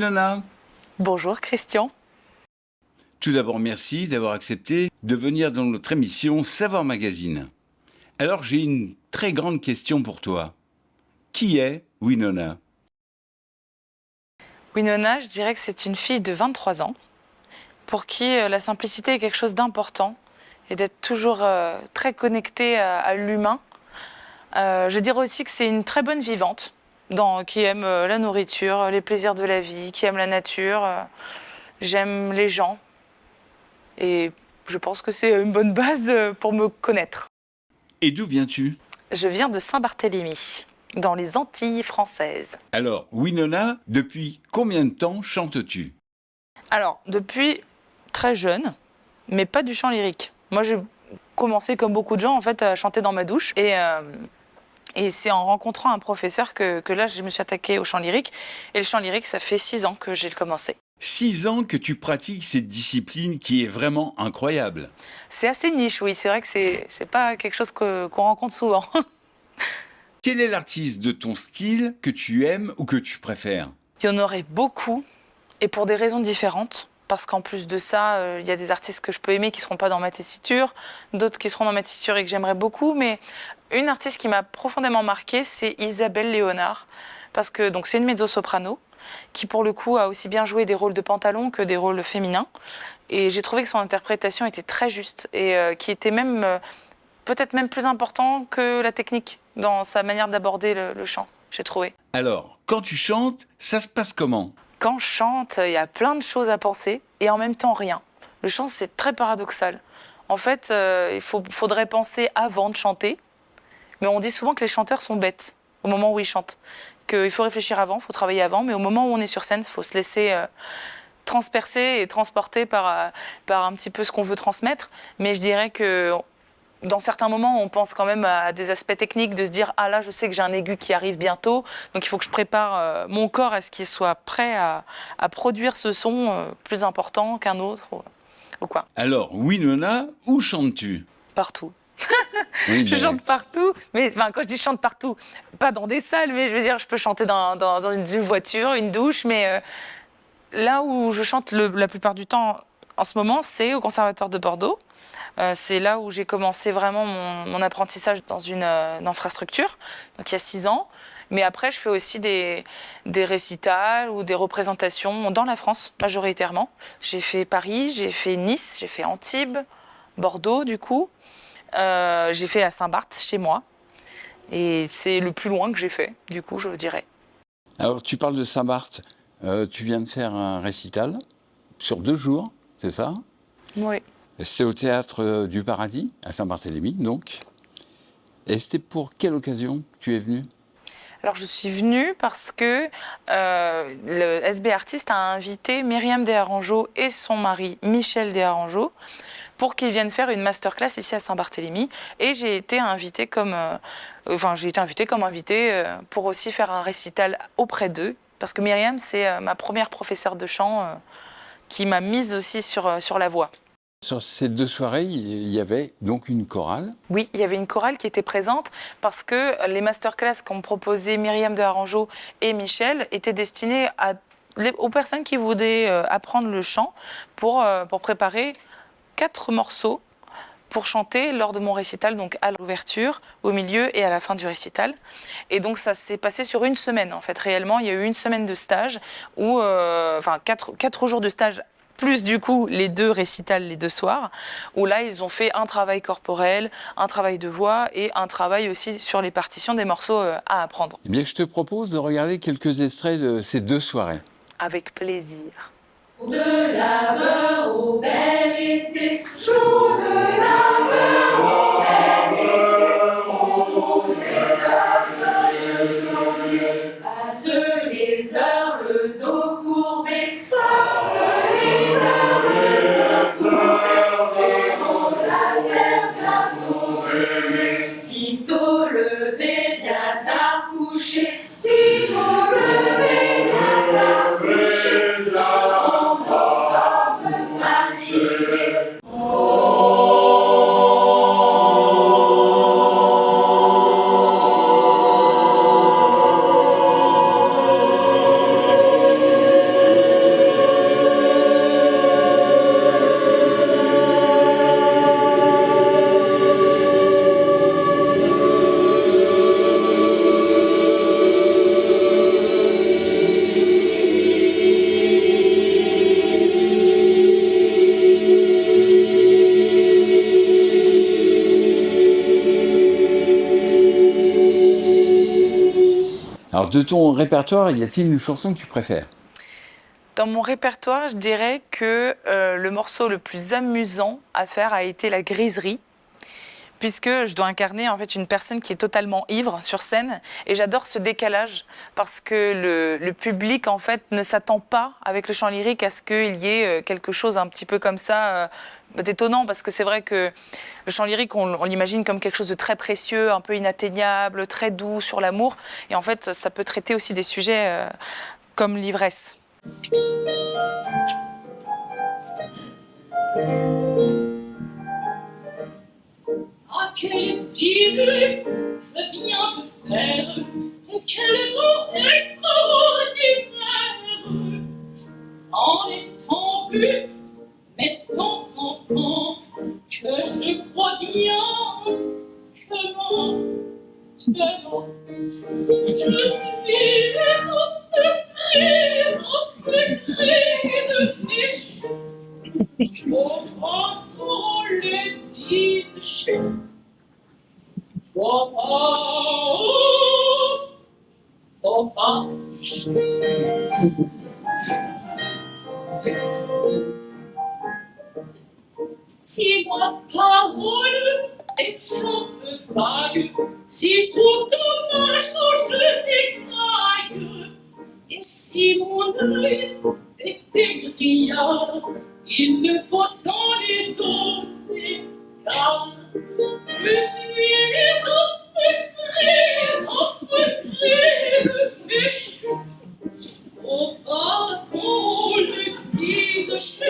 Winona. Bonjour Christian. Tout d'abord, merci d'avoir accepté de venir dans notre émission Savoir Magazine. Alors, j'ai une très grande question pour toi. Qui est Winona? Winona, je dirais que c'est une fille de 23 ans pour qui la simplicité est quelque chose d'important et d'être toujours très connectée à l'humain. Je dirais aussi que c'est une très bonne vivante qui aime la nourriture, les plaisirs de la vie, qui aime la nature. J'aime les gens et je pense que c'est une bonne base pour me connaître. Et d'où viens-tu? Je viens de Saint-Barthélemy, dans les Antilles françaises. Alors, Winona, depuis combien de temps chantes-tu? Alors, depuis très jeune, mais pas du chant lyrique. Moi, j'ai commencé, comme beaucoup de gens, en fait, à chanter dans ma douche. Et c'est en rencontrant un professeur que là, je me suis attaquée au chant lyrique. Et le chant lyrique, ça fait 6 ans que j'ai commencé. 6 ans que tu pratiques cette discipline qui est vraiment incroyable. C'est assez niche, oui. C'est vrai que c'est pas quelque chose qu'on rencontre souvent. Quel est l'artiste de ton style que tu aimes ou que tu préfères? Il y en aurait beaucoup, et pour des raisons différentes. Parce qu'en plus de ça, il y a des artistes que je peux aimer qui ne seront pas dans ma tessiture, d'autres qui seront dans ma tessiture et que j'aimerais beaucoup. Mais une artiste qui m'a profondément marquée, c'est Isabelle Léonard. Parce que donc, c'est une mezzo-soprano qui, pour le coup, a aussi bien joué des rôles de pantalon que des rôles féminins. Et j'ai trouvé que son interprétation était très juste et qui était même, peut-être même plus important que la technique dans sa manière d'aborder le chant, j'ai trouvé. Alors, quand tu chantes, ça se passe comment? Quand je chante, il y a plein de choses à penser et en même temps rien. Le chant, c'est très paradoxal. En fait, faudrait penser avant de chanter, mais on dit souvent que les chanteurs sont bêtes au moment où ils chantent. Qu'il faut réfléchir avant, il faut travailler avant, mais au moment où on est sur scène, il faut se laisser transpercer et transporter par un petit peu ce qu'on veut transmettre. Mais je dirais que dans certains moments, on pense quand même à des aspects techniques, de se dire « Ah là, je sais que j'ai un aigu qui arrive bientôt, donc il faut que je prépare mon corps à ce qu'il soit prêt à produire ce son plus important qu'un autre. » ou quoi. Alors, Winona, où chantes-tu? Partout. Oui, Je chante partout, mais quand je dis chante partout, pas dans des salles, mais je veux dire, je peux chanter dans une voiture, une douche, mais là où je chante la plupart du temps en ce moment, c'est au Conservatoire de Bordeaux. C'est là où j'ai commencé vraiment mon apprentissage dans une infrastructure, donc il y a 6 ans. Mais après, je fais aussi des récitals ou des représentations dans la France, majoritairement. J'ai fait Paris, j'ai fait Nice, j'ai fait Antibes, Bordeaux, du coup. J'ai fait à Saint-Barth, chez moi. Et c'est le plus loin que j'ai fait, du coup, je dirais. Alors, tu parles de Saint-Barth. Tu viens de faire un récital sur 2 jours, c'est ça? Oui. C'est au Théâtre du Paradis, à Saint-Barthélemy, donc. Et c'était pour quelle occasion que tu es venue? Alors, je suis venue parce que le SB Artiste a invité Myriam Desarrangeaux et son mari Michel Desarrangeaux pour qu'ils viennent faire une masterclass ici à Saint-Barthélemy. Et j'ai été invitée comme invitée pour aussi faire un récital auprès d'eux. Parce que Myriam, c'est ma première professeure de chant qui m'a mise aussi sur la voix. Sur ces 2 soirées, il y avait donc une chorale. Oui, il y avait une chorale qui était présente parce que les masterclass qu'ont proposé Myriam Desarrangeaux et Michel étaient destinées aux personnes qui voulaient apprendre le chant pour préparer 4 morceaux pour chanter lors de mon récital, donc à l'ouverture, au milieu et à la fin du récital. Et donc ça s'est passé sur une semaine, en fait, réellement. Il y a eu une semaine de stage, où, 4 jours de stage, plus du coup les 2 récitals, les 2 soirs, où là ils ont fait un travail corporel, un travail de voix et un travail aussi sur les partitions des morceaux à apprendre. Eh bien, je te propose de regarder quelques extraits de ces 2 soirées. Avec plaisir. De labeur au bel été, jour de labeur au bel été, on tourne les âmes sangliers, passe les heures, le dos courbé, passe les heures, le dos courbé, verront la terre bientôt semée, sitôt levé, bien tard couché, sitôt levé, bien tard couché, fatigué. Oh de ton répertoire, y a-t-il une chanson que tu préfères? Dans mon répertoire, je dirais que le morceau le plus amusant à faire a été La Griserie, puisque je dois incarner en fait une personne qui est totalement ivre sur scène, et j'adore ce décalage parce que le public en fait ne s'attend pas avec le chant lyrique à ce qu'il y ait quelque chose un petit peu comme ça d'étonnant, parce que c'est vrai que le chant lyrique on l'imagine comme quelque chose de très précieux, un peu inatteignable, très doux sur l'amour, et en fait ça peut traiter aussi des sujets comme l'ivresse. À quel début je viens te faire, et quel vent extraordinaire, en étant bu, mais tant que je crois bien que maintenant je suis en grise, déchue. Faut pas qu'on le dise, faut pas. Si ma parole est un peu vague, si toute ma chose s'exaille, et si mon œil est égrillard, il ne faut s'en les donner, car je suis en grise, déchue. Faut pas qu'on le dise,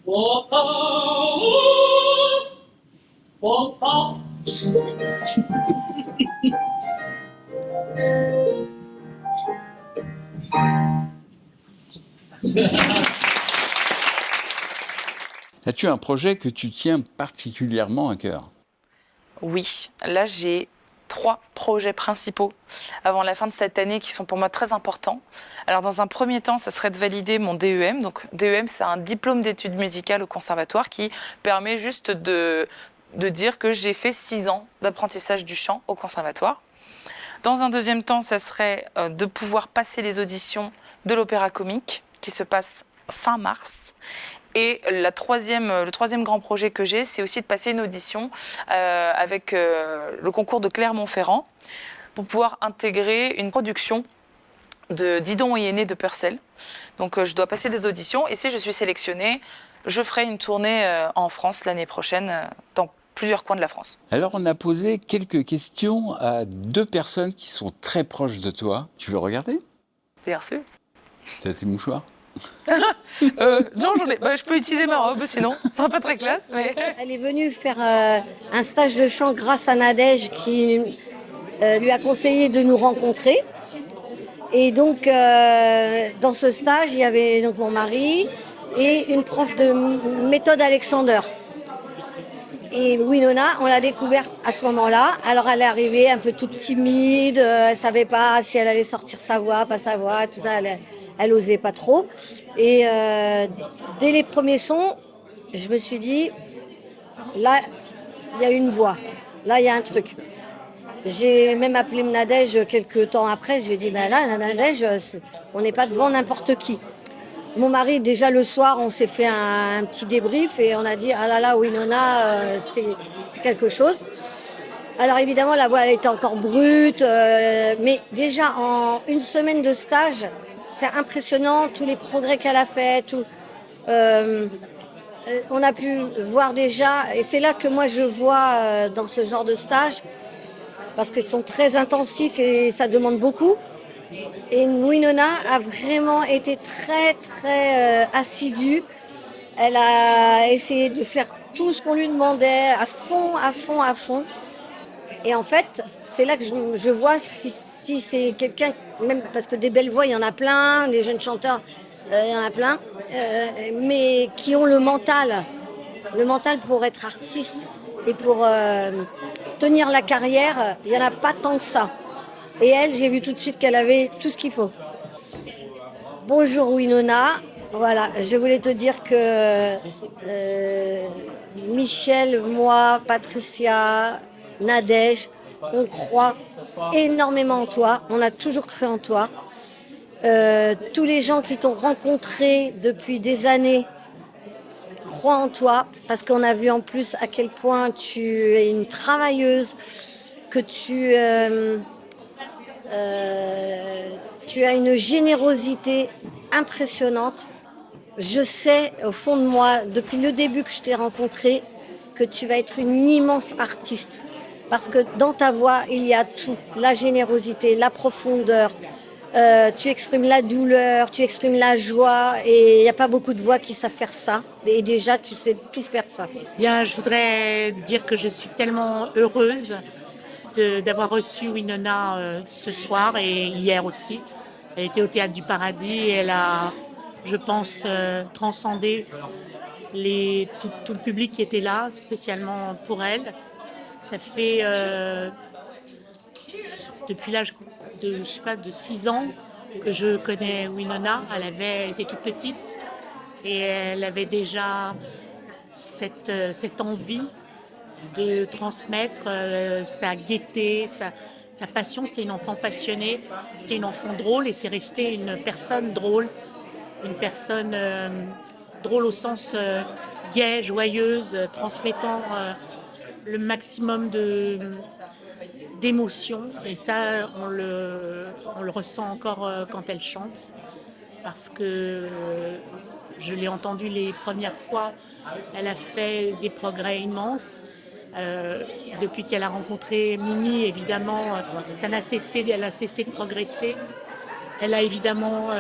faut pas. As-tu un projet que tu tiens particulièrement à cœur? Oui, là j'ai 3 projets principaux avant la fin de cette année qui sont pour moi très importants. Alors dans un premier temps, ça serait de valider mon DEM. Donc DEM, c'est un diplôme d'études musicales au conservatoire qui permet juste de dire que j'ai fait 6 ans d'apprentissage du chant au conservatoire. Dans un deuxième temps, ça serait de pouvoir passer les auditions de l'Opéra Comique qui se passe fin mars. Et le troisième grand projet que j'ai, c'est aussi de passer une audition avec le concours de Clermont-Ferrand pour pouvoir intégrer une production de Didon et Aîné de Purcell. Donc je dois passer des auditions, et si je suis sélectionnée, je ferai une tournée en France l'année prochaine, dans plusieurs coins de la France. Alors, on a posé quelques questions à 2 personnes qui sont très proches de toi. Tu veux regarder? Bien sûr. T'as tes mouchoirs? Non, j'en ai. Je peux utiliser ma robe, sinon, ce sera pas très classe. Mais... Elle est venue faire un stage de chant grâce à Nadège qui lui a conseillé de nous rencontrer. Et donc, dans ce stage, il y avait donc mon mari et une prof de méthode Alexander. Et Winona, on l'a découvert à ce moment-là. Alors, elle est arrivée un peu toute timide. Elle savait pas si elle allait sortir sa voix, pas sa voix, tout ça. Elle osait pas trop. Et dès les premiers sons, je me suis dit, là, il y a une voix. Là, il y a un truc. J'ai même appelé Nadège quelques temps après. Je lui ai dit, ben là, Nadège, on n'est pas devant n'importe qui. Mon mari, déjà le soir, on s'est fait un petit débrief et on a dit, ah là là, Winona, c'est quelque chose. Alors évidemment, la voix elle était encore brute, mais déjà en une semaine de stage, c'est impressionnant, tous les progrès qu'elle a fait. On a pu voir déjà, et c'est là que moi je vois dans ce genre de stage, parce qu'ils sont très intensifs et ça demande beaucoup. Et Winona a vraiment été très très assidue. Elle a essayé de faire tout ce qu'on lui demandait, à fond, à fond, à fond. Et en fait, c'est là que je vois si c'est quelqu'un, même parce que des belles voix, il y en a plein, des jeunes chanteurs, il y en a plein, mais qui ont le mental pour être artiste et pour tenir la carrière, il n'y en a pas tant que ça. Et elle, j'ai vu tout de suite qu'elle avait tout ce qu'il faut. Bonjour Winona, voilà, je voulais te dire que Michel, moi, Patricia, Nadège, on croit énormément en toi, on a toujours cru en toi. Tous les gens qui t'ont rencontré depuis des années croient en toi, parce qu'on a vu en plus à quel point tu es une travailleuse, que tu as une générosité impressionnante. Je sais au fond de moi, depuis le début que je t'ai rencontré, que tu vas être une immense artiste. Parce que dans ta voix, il y a tout. La générosité, la profondeur. Tu exprimes la douleur, tu exprimes la joie. Et il n'y a pas beaucoup de voix qui savent faire ça. Et déjà, tu sais tout faire ça. Bien, je voudrais dire que je suis tellement heureuse d'avoir reçu Winona ce soir et hier aussi. Elle était au Théâtre du Paradis et elle a, je pense, transcendé tout le public qui était là, spécialement pour elle. Ça fait depuis l'âge de 6 ans que je connais Winona. Elle était toute petite et elle avait déjà cette envie de transmettre sa gaieté, sa passion. C'était une enfant passionnée, c'était une enfant drôle et c'est resté une personne drôle, une personne drôle au sens gaie, joyeuse, transmettant le maximum d'émotions. Et ça, on le ressent encore quand elle chante, parce que je l'ai entendue les premières fois, elle a fait des progrès immenses. Depuis qu'elle a rencontré Mimi, évidemment, elle a cessé de progresser. Elle a évidemment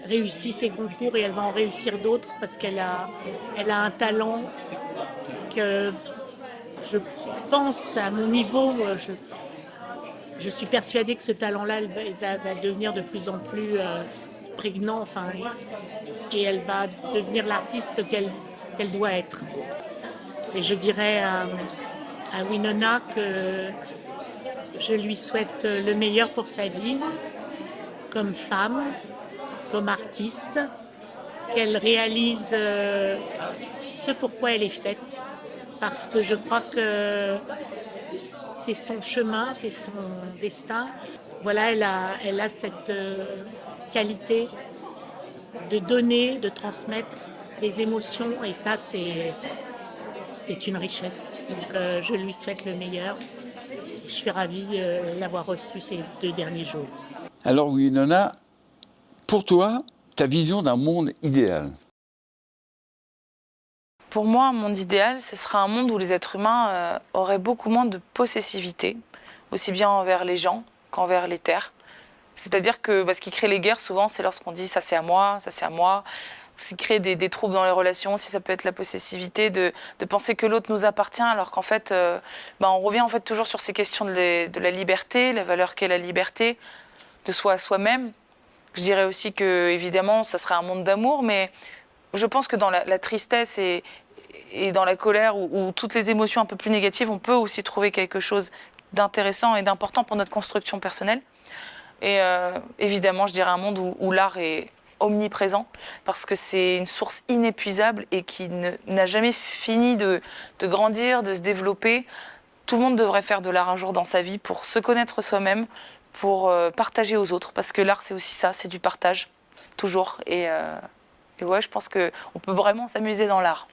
réussi ses concours et elle va en réussir d'autres parce qu'elle a un talent que je pense, à mon niveau, je suis persuadée que ce talent-là va devenir de plus en plus prégnant, enfin, et elle va devenir l'artiste qu'elle doit être. Et je dirais à Winona que je lui souhaite le meilleur pour sa vie, comme femme, comme artiste, qu'elle réalise ce pourquoi elle est faite, parce que je crois que c'est son chemin, c'est son destin. Voilà, elle a cette qualité de donner, de transmettre des émotions, et ça, c'est une richesse. Donc, je lui souhaite le meilleur. Je suis ravie de l'avoir reçue ces 2 derniers jours. Alors Winona, pour toi, ta vision d'un monde idéal? Pour moi, un monde idéal, ce serait un monde où les êtres humains auraient beaucoup moins de possessivité, aussi bien envers les gens qu'envers les terres. C'est-à-dire que ce qui crée les guerres, souvent, c'est lorsqu'on dit « ça c'est à moi », ce qui crée des troubles dans les relations, si ça peut être la possessivité, de penser que l'autre nous appartient, alors qu'en fait, on revient en fait toujours sur ces questions de la liberté, la valeur qu'est la liberté, de soi à soi-même. Je dirais aussi que, évidemment, ça serait un monde d'amour, mais je pense que dans la tristesse et dans la colère ou toutes les émotions un peu plus négatives, on peut aussi trouver quelque chose d'intéressant et d'important pour notre construction personnelle. Et évidemment, je dirais un monde où l'art est omniprésent, parce que c'est une source inépuisable et qui n'a jamais fini de grandir, de se développer. Tout le monde devrait faire de l'art un jour dans sa vie pour se connaître soi-même, pour partager aux autres, parce que l'art, c'est aussi ça, c'est du partage, toujours. Et ouais, je pense qu'on peut vraiment s'amuser dans l'art.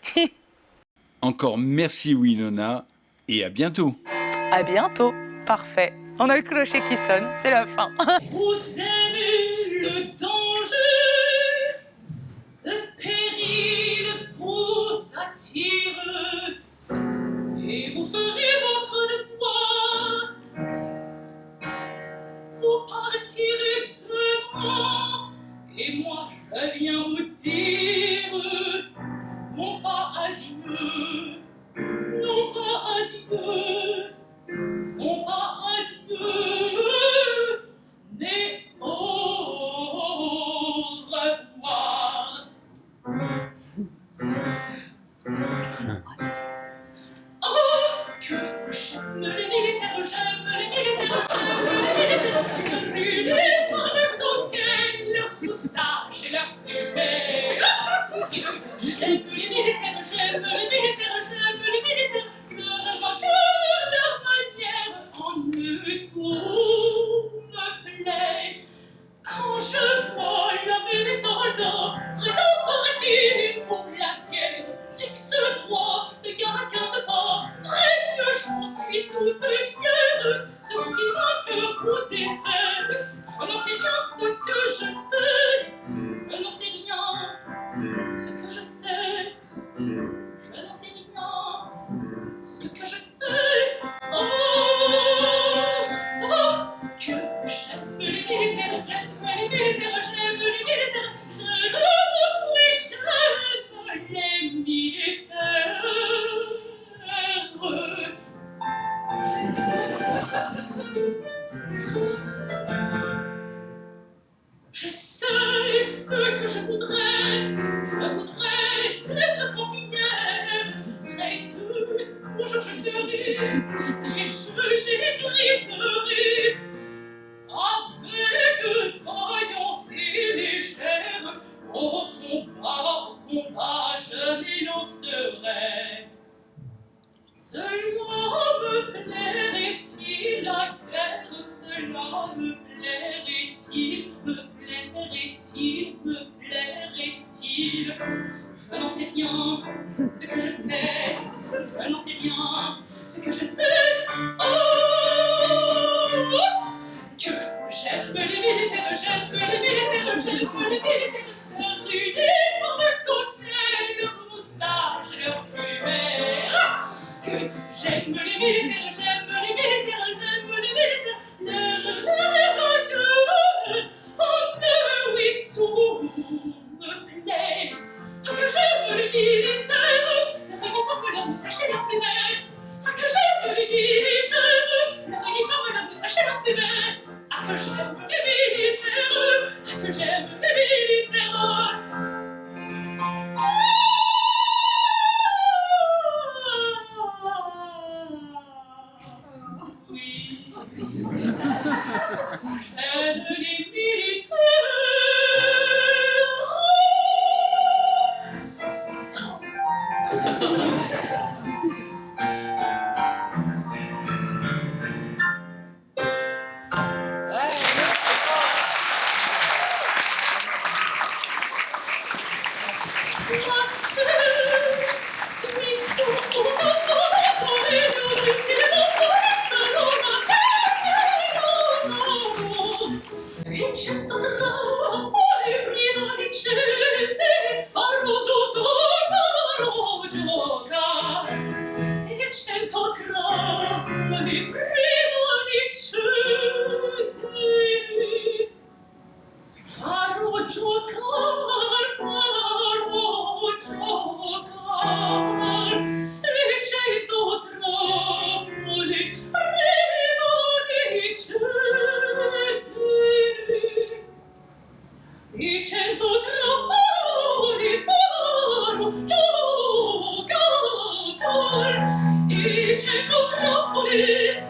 Encore merci Winona, et à bientôt. À bientôt. Parfait. On a le clocher qui sonne, c'est la fin. Vous aimez le danger, le péril vous attire, et vous ferez votre devoir. Vous partirez demain, et moi je viens vous dire, non pas adieu, non pas adieu. Non pas adieu, mais au revoir. Oh, que j'aime les militaires, l'uniforme de coquet, leur moustache et leur épée. J'aime les militaires, leur manière voudrais cette cantinière, près d'eux, toujours je serai, et je m'égriserai, avec vaillante et légère, au combat, je m'élancerai. Cela me plairait-il, la guerre, cela me plairait-il, me plairait-il, me plairait-il? Je n'en sais rien, ce que je sais, je n'en sais rien, ce que je sais. Oh, que j'aime les militaires, j'aime les militaires, j'aime les militaires, leur uniforme cocktail, leur moustache, leur fumée. Que j'aime les militaires, j'aime les militaires, j'aime les militaires, leur cœur, oh oui, tout me plaît. Ah, que j'aime les militaires, leur uniforme, leur moustache et leur plumet. Ah, que j'aime les militaires, leur uniforme, leur moustache et leur plumet. Ah, que j'aime les militaires, ah, que j'aime les militaires. Oui, j'aime les militaires. Farò giocare, e cento trappole rimanicete. E cento trappole farò giocare, e cento trappole